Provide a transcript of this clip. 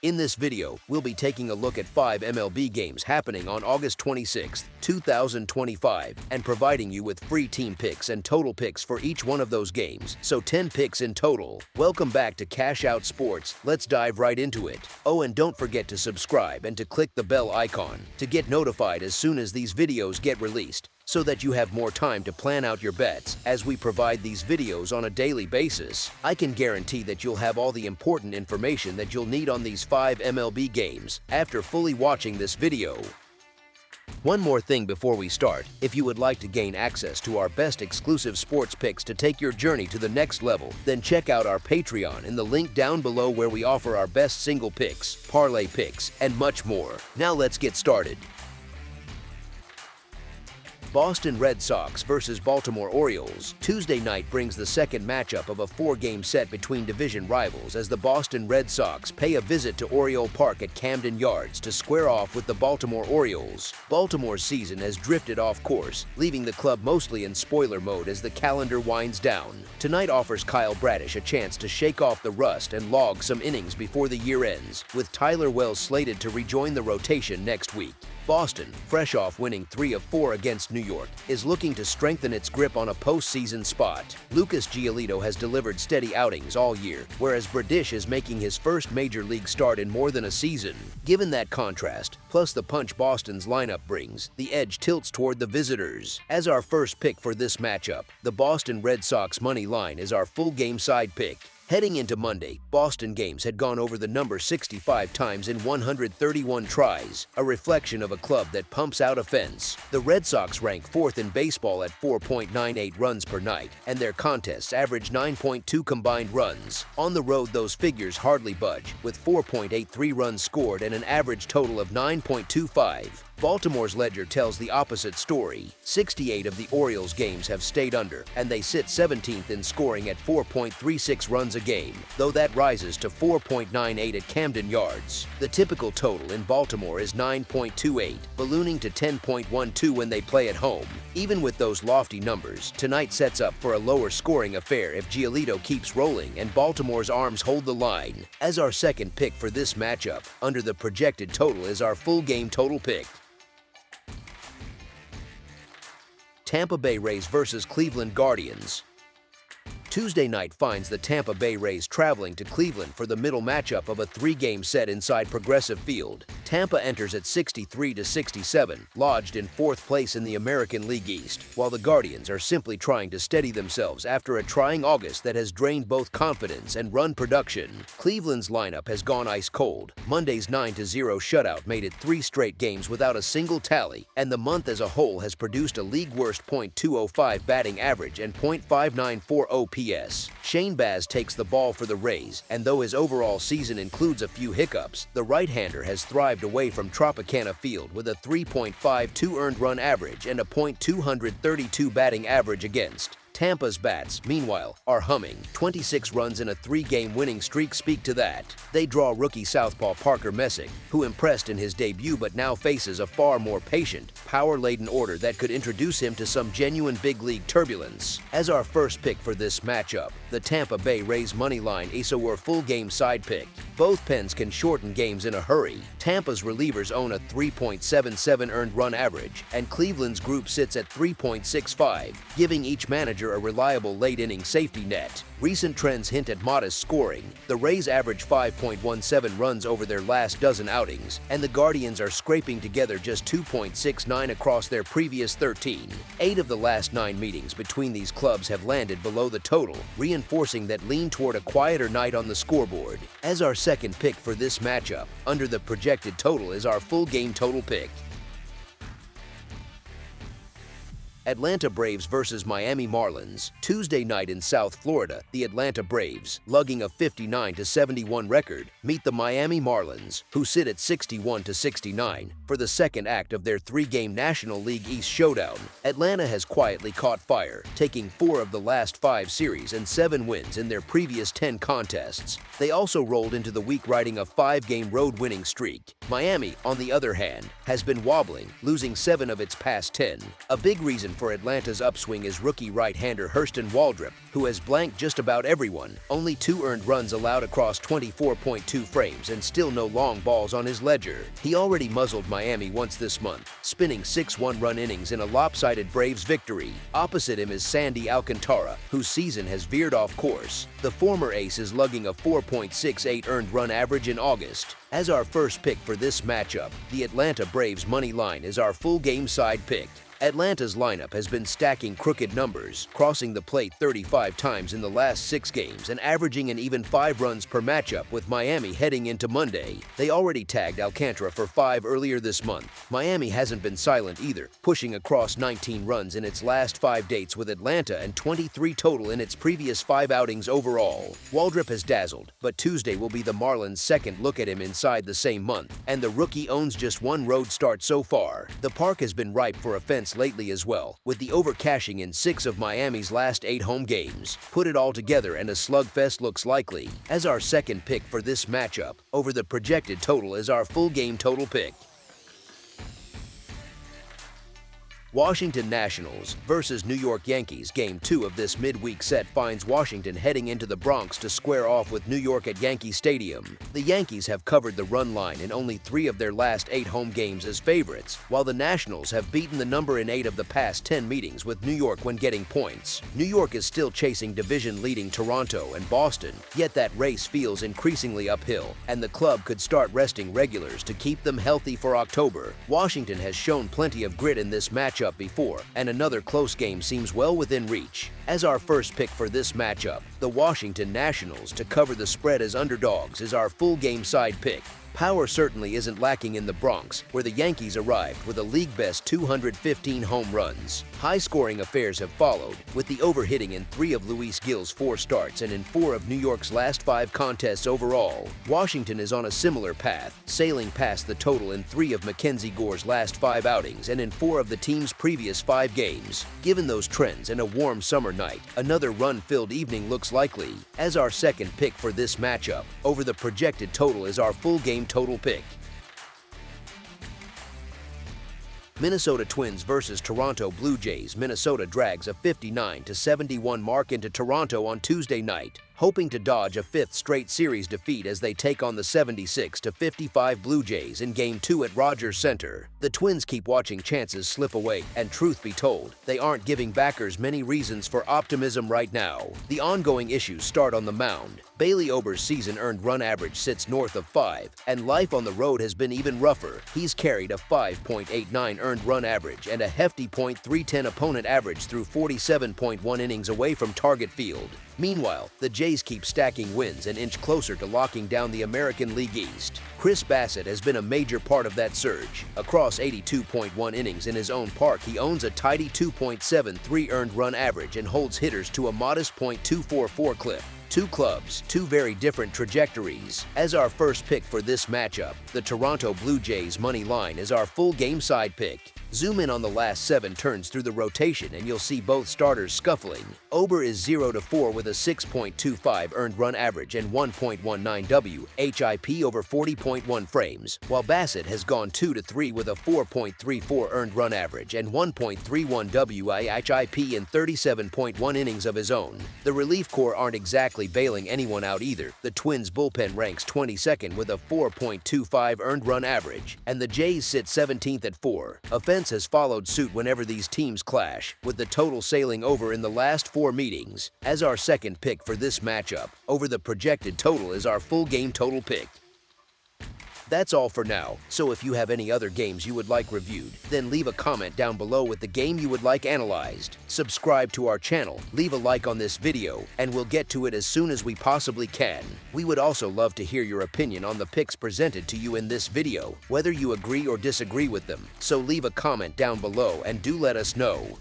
In this video, we'll be taking a look at 5 MLB games happening on August 26, 2025, and providing you with free team picks and total picks for each one of those games, so 10 picks in total. Welcome back to Cash Out Sports. Let's dive right into it. Oh, and don't forget to subscribe and to click the bell icon to get notified as soon as these videos get released, so that you have more time to plan out your bets as we provide these videos on a daily basis. I can guarantee that you'll have all the important information that you'll need on these 5 MLB games after fully watching this video. One more thing before we start: if you would like to gain access to our best exclusive sports picks to take your journey to the next level, then check out our Patreon in the link down below, where we offer our best single picks, parlay picks, and much more. Now let's get started. Boston Red Sox versus Baltimore Orioles. Tuesday night brings the second matchup of a 4-game set between division rivals as the Boston Red Sox pay a visit to Oriole Park at Camden Yards to square off with the Baltimore Orioles. Baltimore's season has drifted off course, leaving the club mostly in spoiler mode as the calendar winds down. Tonight offers Kyle Bradish a chance to shake off the rust and log some innings before the year ends, with Tyler Wells slated to rejoin the rotation next week. Boston, fresh off winning 3 of 4 against New York, is looking to strengthen its grip on a postseason spot. Lucas Giolito has delivered steady outings all year, whereas Bradish is making his first major league start in more than a season. Given that contrast, plus the punch Boston's lineup brings, the edge tilts toward the visitors. As our first pick for this matchup, the Boston Red Sox money line is our full game side pick. Heading into Monday, Boston games had gone over the number 65 times in 131 tries, a reflection of a club that pumps out offense. The Red Sox rank 4th in baseball at 4.98 runs per night, and their contests average 9.2 combined runs. On the road, those figures hardly budge, with 4.83 runs scored and an average total of 9.25. Baltimore's ledger tells the opposite story. 68 of the Orioles games have stayed under, and they sit 17th in scoring at 4.36 runs a game, though that rises to 4.98 at Camden Yards. The typical total in Baltimore is 9.28, ballooning to 10.12 when they play at home. Even with those lofty numbers, tonight sets up for a lower scoring affair if Giolito keeps rolling and Baltimore's arms hold the line. As our second pick for this matchup, under the projected total is our full game total pick. Tampa Bay Rays versus Cleveland Guardians. Tuesday night finds the Tampa Bay Rays traveling to Cleveland for the middle matchup of a 3-game set inside Progressive Field. Tampa enters at 63-67, lodged in 4th place in the American League East, while the Guardians are simply trying to steady themselves after a trying August that has drained both confidence and run production. Cleveland's lineup has gone ice cold. Monday's 9-0 shutout made it 3 straight games without a single tally, and the month as a whole has produced a league-worst .205 batting average and .594 OPS. Shane Baz takes the ball for the Rays, and though his overall season includes a few hiccups, the right-hander has thrived away from Tropicana Field with a 3.52 earned run average and a .232 batting average against. Tampa's bats, meanwhile, are humming. 26 runs in a 3-game winning streak speak to that. They draw rookie southpaw Parker Messick, who impressed in his debut but now faces a far more patient, power-laden order that could introduce him to some genuine big league turbulence. As our first pick for this matchup, the Tampa Bay Rays money line is our full game side pick. Both pens can shorten games in a hurry. Tampa's relievers own a 3.77 earned run average, and Cleveland's group sits at 3.65, giving each manager a reliable late-inning safety net. Recent trends hint at modest scoring. The Rays average 5.17 runs over their last dozen outings, and the Guardians are scraping together just 2.69 across their previous 13. 8 of the last 9 meetings between these clubs have landed below the total, reinforcing that lean toward a quieter night on the scoreboard. As our second pick for this matchup, under the projected total is our full game total pick. Atlanta Braves versus Miami Marlins. Tuesday night in South Florida, the Atlanta Braves, lugging a 59-71 record, meet the Miami Marlins, who sit at 61-69 for the second act of their 3-game National League East showdown. Atlanta has quietly caught fire, taking 4 of the last 5 series and 7 wins in their previous 10 contests. They also rolled into the week riding a 5-game road winning streak. Miami, on the other hand, has been wobbling, losing 7 of its past 10. A big reason reason for Atlanta's upswing is rookie right-hander Hurston Waldrop, who has blanked just about everyone. Only 2 earned runs allowed across 24.2 frames and still no long balls on his ledger. He already muzzled Miami once this month, spinning 6 one-run innings in a lopsided Braves victory. Opposite him is Sandy Alcantara, whose season has veered off course. The former ace is lugging a 4.68 earned run average in August. As our first pick for this matchup, the Atlanta Braves money line is our full game side pick. Atlanta's lineup has been stacking crooked numbers, crossing the plate 35 times in the last 6 games and averaging an even 5 runs per matchup with Miami heading into Monday. They already tagged Alcantara for 5 earlier this month. Miami hasn't been silent either, pushing across 19 runs in its last 5 dates with Atlanta and 23 total in its previous 5 outings overall. Waldrop has dazzled, but Tuesday will be the Marlins' second look at him inside the same month, and the rookie owns just 1 road start so far. The park has been ripe for offense lately as well, with the overcashing in 6 of Miami's last 8 home games. Put it all together and a slugfest looks likely. As our second pick for this matchup, over the projected total is our full game total pick. Washington Nationals versus New York Yankees. Game 2 of this midweek set finds Washington heading into the Bronx to square off with New York at Yankee Stadium. The Yankees have covered the run line in only 3 of their last 8 home games as favorites, while the Nationals have beaten the number in 8 of the past 10 meetings with New York when getting points. New York is still chasing division-leading Toronto and Boston, yet that race feels increasingly uphill, and the club could start resting regulars to keep them healthy for October. Washington has shown plenty of grit in this matchup before, and another close game seems well within reach. As our first pick for this matchup, the Washington Nationals to cover the spread as underdogs is our full game side pick. Power certainly isn't lacking in the Bronx, where the Yankees arrived with a league-best 215 home runs. High-scoring affairs have followed, with the overhitting in 3 of Luis Gil's 4 starts and in 4 of New York's last 5 contests overall. Washington is on a similar path, sailing past the total in 3 of Mackenzie Gore's last 5 outings and in 4 of the team's previous 5 games. Given those trends and a warm summer night, another run-filled evening looks likely. As our second pick for this matchup, over the projected total is our full game total pick. Minnesota Twins versus Toronto Blue Jays. Minnesota drags a 59-71 mark into Toronto on Tuesday night, hoping to dodge a 5th straight series defeat as they take on the 76-55 Blue Jays in Game 2 at Rogers Center. The Twins keep watching chances slip away, and truth be told, they aren't giving backers many reasons for optimism right now. The ongoing issues start on the mound. Bailey Ober's season-earned run average sits north of 5, and life on the road has been even rougher. He's carried a 5.89 earned run average and a hefty .310 opponent average through 47.1 innings away from target field. Meanwhile, the Jays keep stacking wins and inch closer to locking down the American League East. Chris Bassett has been a major part of that surge. Across 82.1 innings in his own park, he owns a tidy 2.73 earned run average and holds hitters to a modest .244 clip. 2 clubs, 2 very different trajectories. As our first pick for this matchup, the Toronto Blue Jays money line is our full game side pick. Zoom in on the last 7 turns through the rotation and you'll see both starters scuffling. Ober is 0-4 with a 6.25 earned run average and 1.19 WHIP over 40.1 frames, while Bassett has gone 2-3 with a 4.34 earned run average and 1.31 WHIP in 37.1 innings of his own. The relief corps aren't exactly bailing anyone out either. The Twins' bullpen ranks 22nd with a 4.25 earned run average, and the Jays sit 17th at 4. Offense has followed suit whenever these teams clash, with the total sailing over in the last 4 meetings. As our second pick for this matchup, over the projected total is our full game total pick. That's all for now, so if you have any other games you would like reviewed, then leave a comment down below with the game you would like analyzed. Subscribe to our channel, leave a like on this video, and we'll get to it as soon as we possibly can. We would also love to hear your opinion on the picks presented to you in this video, whether you agree or disagree with them, so leave a comment down below and do let us know.